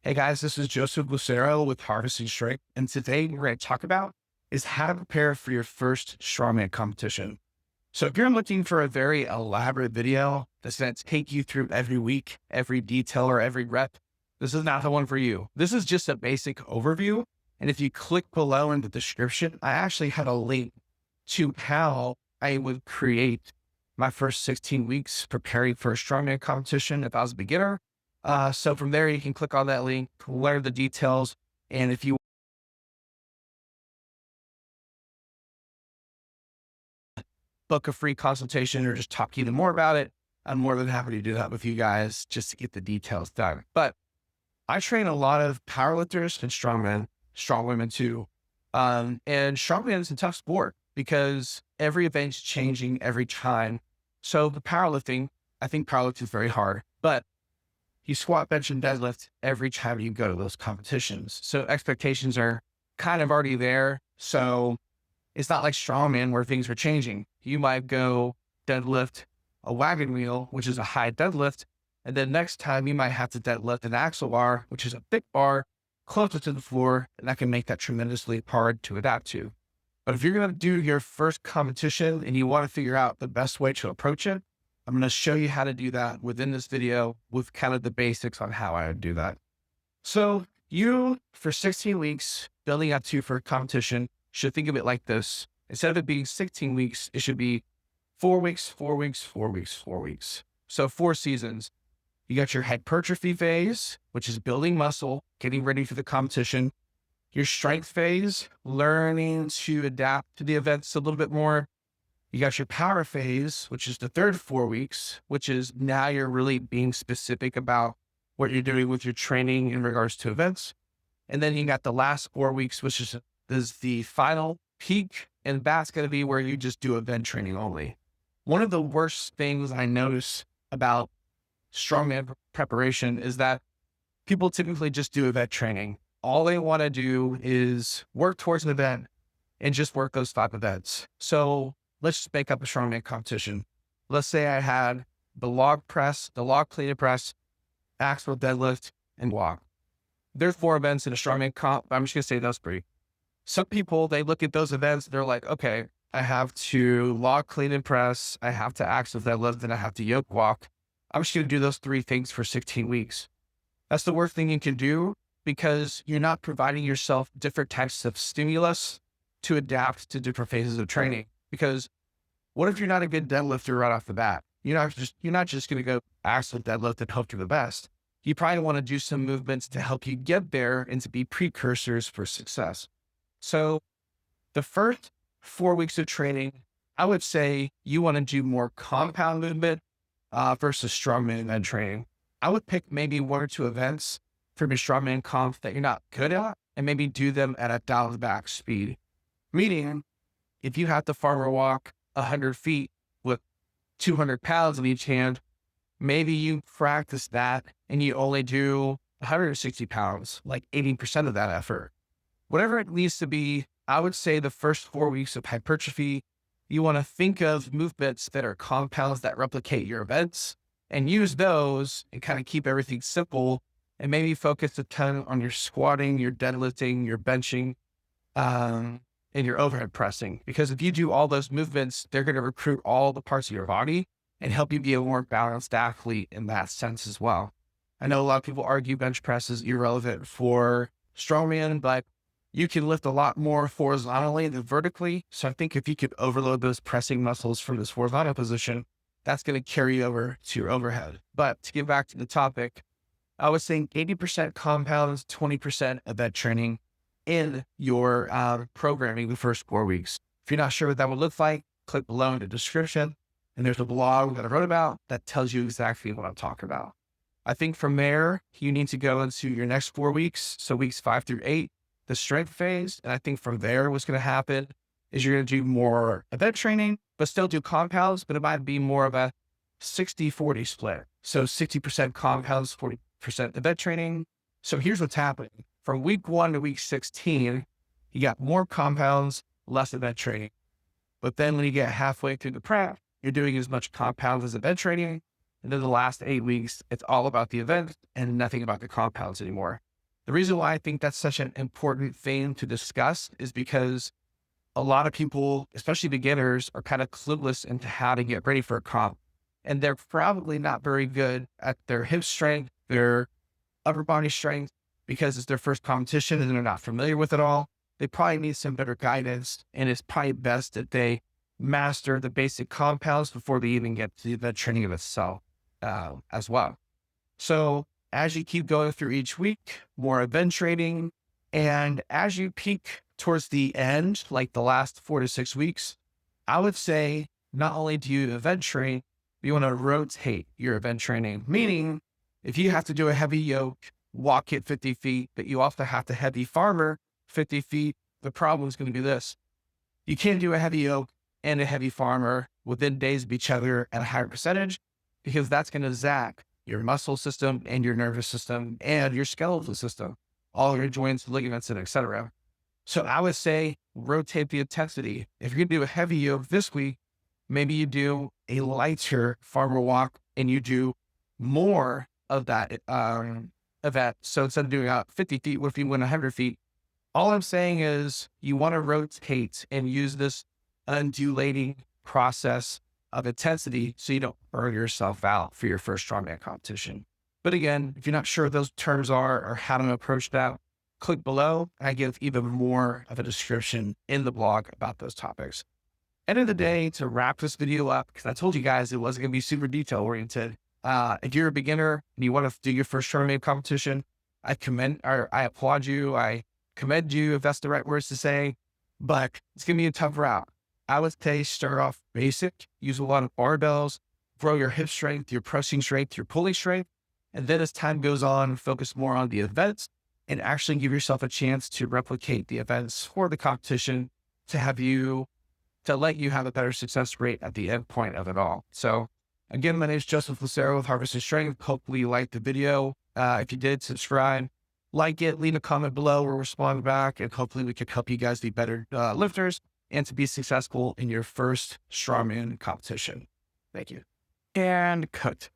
Hey guys, this is Joseph Lucero with Harvesting Strength, and today we're going to talk about is how to prepare for your first strongman competition. So if you're looking for a very elaborate video that's going to take you through every week, every detail, or every rep, this is not the one for you. This is just a basic overview. And if you click below in the description, I actually had a link to how I would create my first 16 weeks preparing for a strongman competition if I was a beginner. So from there, you can click on that link, learn the details. And if you book a free consultation or just talk even more about it, I'm more than happy to do that with you guys just to get the details done. But I train a lot of powerlifters and strongmen, strong women too. And strongman is a tough sport because every event's changing every time. So the powerlifting, I think powerlifting is very hard, but you squat, bench, and deadlift every time you go to those competitions. So expectations are kind of already there. So it's not like strongman where things are changing. You might go deadlift a wagon wheel, which is a high deadlift. And then next time you might have to deadlift an axle bar, which is a thick bar closer to the floor. And that can make that tremendously hard to adapt to. But if you're going to do your first competition and you want to figure out the best way to approach it, I'm going to show you how to do that within this video with kind of the basics on how I would do that. So you, for 16 weeks, building up to for a competition, should think of it like this. Instead of it being 16 weeks, it should be 4 weeks, 4 weeks, 4 weeks, 4 weeks. So 4 seasons. You got your hypertrophy phase, which is building muscle, getting ready for the competition. Your strength phase, learning to adapt to the events a little bit more. You got your power phase, which is the third 4 weeks, which is now you're really being specific about what you're doing with your training in regards to events. And then you got the last 4 weeks, which is the final peak. And that's going to be where you just do event training only. One of the worst things I notice about strongman preparation is that people typically just do event training. All they want to do is work towards an event and just work those 5 events. So let's just make up a strongman competition. Let's say I had the log press, the log plated press, axle deadlift, and walk. There's 4 events in a strongman comp. I'm just going to say those 3. Some people, they look at those events, they're like, okay, I have to log clean and press, I have to axle deadlift, and I have to yoke walk. I'm just going to do those 3 things for 16 weeks. That's the worst thing you can do because you're not providing yourself different types of stimulus to adapt to different phases of training. Because what if you're not a good deadlifter right off the bat? You're not just going to go axle deadlift and hope you're the best. You probably want to do some movements to help you get there and to be precursors for success. So the first 4 weeks of training, I would say you want to do more compound movement versus strongman event training. I would pick maybe 1 or 2 events from your strongman comp that you're not good at and maybe do them at a dialed back speed. Meaning, if you have to farmer walk 100 feet with 200 pounds in each hand, maybe you practice that and you only do 160 pounds, like 80% of that effort. Whatever it needs to be, I would say the first 4 weeks of hypertrophy, you want to think of movements that are compounds that replicate your events and use those and kind of keep everything simple and maybe focus a ton on your squatting, your deadlifting, your benching, and your overhead pressing. Because if you do all those movements, they're going to recruit all the parts of your body and help you be a more balanced athlete in that sense as well. I know a lot of people argue bench press is irrelevant for strongman, but you can lift a lot more horizontally than vertically. So I think if you could overload those pressing muscles from this horizontal position, that's going to carry over to your overhead. But to get back to the topic, I was saying 80% compounds, 20% event training in your programming the first 4 weeks. If you're not sure what that would look like, click below in the description. And there's a blog that I wrote about that tells you exactly what I'm talking about. I think from there, you need to go into your next 4 weeks. So weeks 5 through 8, the strength phase. And I think from there, what's going to happen is you're going to do more event training, but still do compounds, but it might be more of a 60-40 split. So 60% compounds, 40% event training. So here's what's happening. From week 1 to week 16, you got more compounds, less event training. But then when you get halfway through the prep, you're doing as much compounds as event training. And then the last 8 weeks, it's all about the event and nothing about the compounds anymore. The reason why I think that's such an important thing to discuss is because a lot of people, especially beginners, are kind of clueless into how to get ready for a comp. And they're probably not very good at their hip strength, their upper body strength, because it's their first competition and they're not familiar with it all. They probably need some better guidance. And it's probably best that they master the basic compounds before they even get to the training of itself as well. So as you keep going through each week, more event training, and as you peak towards the end, like the last 4 to 6 weeks, I would say not only do you event train, but you want to rotate your event training. Meaning, if you have to do a heavy yoke, walk it 50 feet, but you also have to heavy farmer 50 feet, the problem is going to be this. You can't do a heavy yoke and a heavy farmer within days of each other at a higher percentage, because that's going to zap your muscle system and your nervous system and your skeletal system, all your joints, ligaments, and etc. So I would say rotate the intensity. If you're going to do a heavy yoke this week, maybe you do a lighter farmer walk and you do more of that event. So instead of doing 50 feet, what if you went 100 feet? All I'm saying is you want to rotate and use this undulating process of intensity so you don't burn yourself out for your first strongman competition. But again, if you're not sure what those terms are or how to approach that, click below. I give even more of a description in the blog about those topics. End of the day, to wrap this video up, because I told you guys it wasn't going to be super detail oriented. If you're a beginner and you want to do your first strongman competition, I applaud you. I commend you, if that's the right words to say, but it's going to be a tough route. I would say start off basic, use a lot of barbells, grow your hip strength, your pressing strength, your pulling strength. And then as time goes on, focus more on the events and actually give yourself a chance to replicate the events for the competition to let you have a better success rate at the end point of it all. So again, my name is Joseph Lucero with Harvesting Strength. Hopefully you liked the video. If you did, subscribe, like it, leave a comment below or respond back, and hopefully we can help you guys be better lifters and to be successful in your first strongman competition. Thank you. And cut.